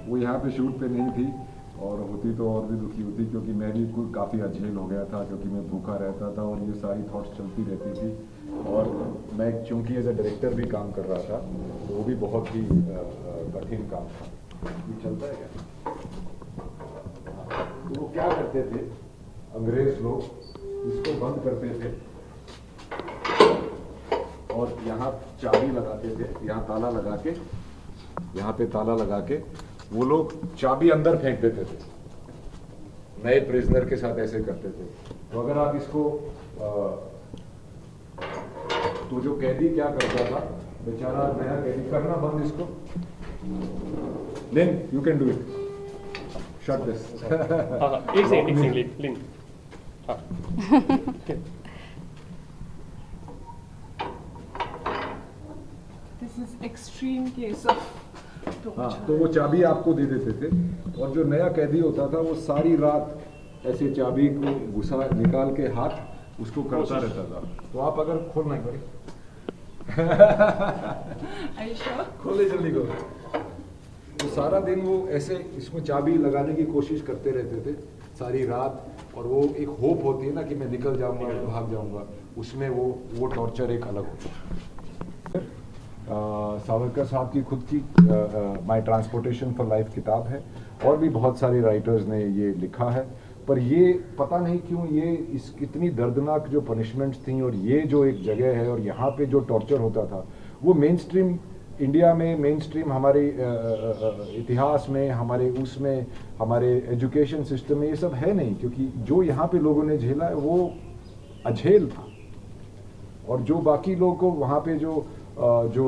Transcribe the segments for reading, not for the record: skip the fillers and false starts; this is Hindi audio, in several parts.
वो यहाँ पे शूट पे नहीं थी, और होती तो और भी दुखी होती, क्योंकि मैं भी काफ़ी अझेल हो गया था, क्योंकि मैं भूखा रहता था और ये सारी थॉट्स चलती रहती थी। और मैं चूँकि एज अ डायरेक्टर भी काम कर रहा था, तो वो भी बहुत ही कठिन काम था। ये चलता है क्या? तो वो क्या करते थे अंग्रेज लोग, इसको बंद करते थे और यहाँ चाबी लगाते थे, यहाँ ताला लगा के, यहाँ पे ताला लगा के वो लोग चाबी अंदर फेंक देते थे। नए प्रिजनर के साथ ऐसे करते थे। तो अगर आप इसको तो जो कैदी क्या करता था, बेचारा नया कैदी, करना बंद इसको, Lin you can do it, shut this. एक सेकंड लिन। हाँ। This is extreme case of हाँ, तो वो चाबी आपको दे देते थे, और जो नया कैदी होता था वो सारी रात ऐसे चाबी को घुसा निकाल के हाथ उसको करता रहता था। तो आप अगर खोलना एक बारी Are you sure? खोले जल्दी को। तो सारा दिन वो ऐसे इसमें चाबी लगाने की कोशिश करते रहते थे सारी रात, और वो एक होप होती है ना कि मैं निकल जाऊंगा, भाग जाऊंगा, उसमें वो टॉर्चर एक अलग होता है। सावरकर साहब की खुद की माय ट्रांसपोर्टेशन फॉर लाइफ किताब है, और भी बहुत सारे राइटर्स ने ये लिखा है, पर ये पता नहीं क्यों ये इस इतनी दर्दनाक जो पनिशमेंट्स थी, और ये जो एक जगह है और यहाँ पे जो टॉर्चर होता था, वो मेन स्ट्रीम इंडिया में, मेन स्ट्रीम हमारे इतिहास में, हमारे उसमें, हमारे एजुकेशन सिस्टम में ये सब है नहीं, क्योंकि जो यहाँ पे लोगों ने झेला है वो अझेल था। और जो बाकी लोगों को वहाँ पे जो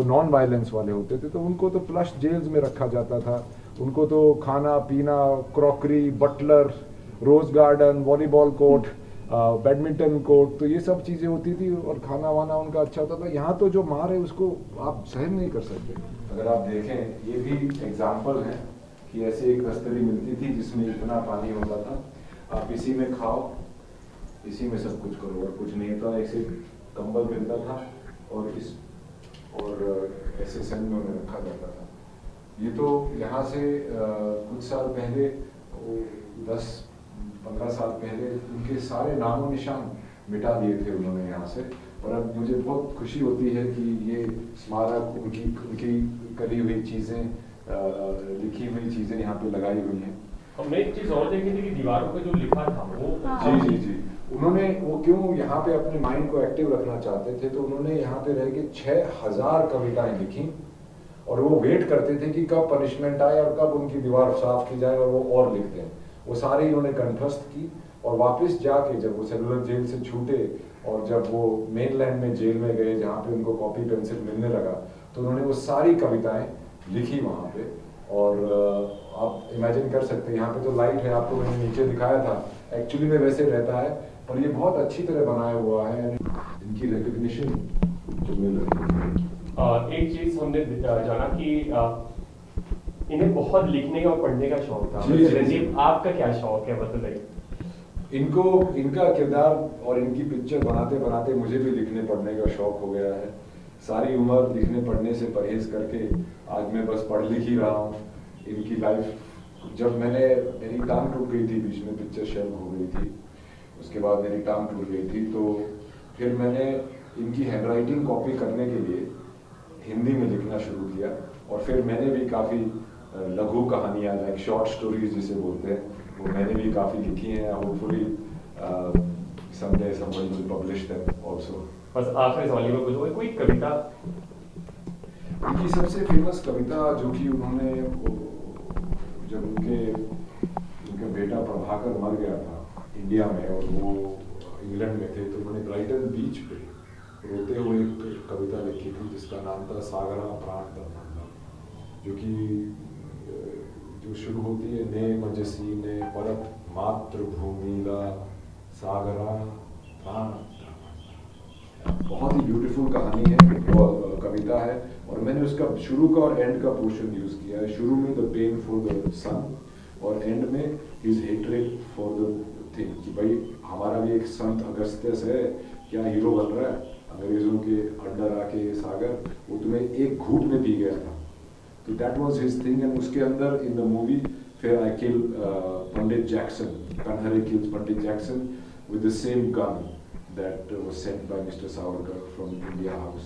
नॉन वायलेंस वाले होते थे, तो उनको तो प्लस जेल्स में रखा जाता था, उनको तो खाना पीना, crockery, butler, rose garden, volleyball court, badminton court, तो ये सब चीज़ें होती थी, और खाना वाना उनका अच्छा होता था। यहाँ तो जो मार है उसको आप सहन नहीं कर सकते। अगर आप देखें, ये भी एग्जाम्पल है कि ऐसे एक कस्तरी मिलती थी जिसमें इतना पानी होता था, आप इसी में खाओ, इसी में सब कुछ करो, और कुछ नहीं था, ऐसे कंबल मिलता था और ऐसे संगों में रखा जाता था। ये तो यहाँ से कुछ साल पहले, 10-15 साल पहले, उनके सारे नामो निशान मिटा दिए थे उन्होंने यहाँ से। और अब मुझे बहुत खुशी होती है कि ये स्मारक, उनकी करी हुई चीज़ें, लिखी हुई चीज़ें यहाँ पे लगाई हुई हैं। हमने एक चीज़ और देखी थी कि दीवारों पे जो लिखा था वो जी, उन्होंने वो क्यों यहाँ पे अपने माइंड को एक्टिव रखना चाहते थे, तो उन्होंने यहाँ पे रह के 6000 कविताएं लिखी, और वो वेट करते थे कि कब पनिशमेंट आए और कब उनकी दीवार साफ की जाए और वो और लिख दें। वो सारी इन्होंने कंठस्थ की, और वापस जाके जब वो सेलुलर जेल से छूटे और जब वो मेनलैंड में जेल में गए, जहाँ पे उनको कॉपी पेंसिल मिलने लगा, तो उन्होंने वो सारी कविताएं लिखी वहाँ पे। और आप इमेजिन कर सकते हैं, यहाँ पे तो लाइट है, आपको मैंने नीचे दिखाया था, एक्चुअली में वैसे रहता है, पर ये बहुत अच्छी तरह बनाया हुआ है, इनकी रिकग्निशन जो मिल रही है। एक चीज हमने जाना कि इन्हें बहुत लिखने और पढ़ने का शौक था। रंजीत, आपका क्या शौक है, बताइए। इनका किरदार और इनकी पिक्चर बनाते बनाते मुझे भी लिखने पढ़ने का शौक हो गया है। सारी उम्र लिखने पढ़ने से परहेज करके आज मैं बस पढ़ लिख ही रहा हूँ। इनकी लाइफ, जब मेरी टांग टूट गई थी, बीच में पिक्चर शेल्व हो गई थी, उसके बाद मेरी टांग टूट गई थी, तो फिर मैंने इनकी हैंडराइटिंग कॉपी करने के लिए हिंदी में लिखना शुरू किया, और फिर मैंने भी काफ़ी लघु कहानियाँ, लाइक शॉर्ट स्टोरीज जिसे बोलते हैं, वो मैंने भी काफ़ी लिखी हैं। Hopefully someday someone will publish them also. बस आखिरी सवाल में कुछ कोई कविता, उनकी सबसे फेमस कविता जो कि उन्होंने, जब उनका बेटा प्रभाकर मर गया था इंडिया में और वो इंग्लैंड में थे, तो उन्होंने ब्राइटन बीच पे रोते हुए एक कविता लिखी थी जिसका नाम था सागरा प्राण धर्म, जो कि जो शुरू होती है, ने मजसी ने परत मातृभूमिला सागरा प्राण धर्म। बहुत ही ब्यूटीफुल कहानी है और कविता है, और मैंने उसका शुरू का और एंड का पोर्शन यूज किया है। शुरू में द पेन फॉर द सन, और एंड में his hatred for the thing, कि भाई हमारा भी एक संत अगस्त्यस है, क्या हीरो बन रहा है, अंग्रेजों के अंडर आके सागर, वो तुम्हें एक घूंट में पी गया था, तो that was his thing and उसके अंदर इन द मूवी फिर आई किल पंडित जैक्सन, कन्हरे kills Pandit Jackson with the same gun that was sent by Mr. Savarkar from India House.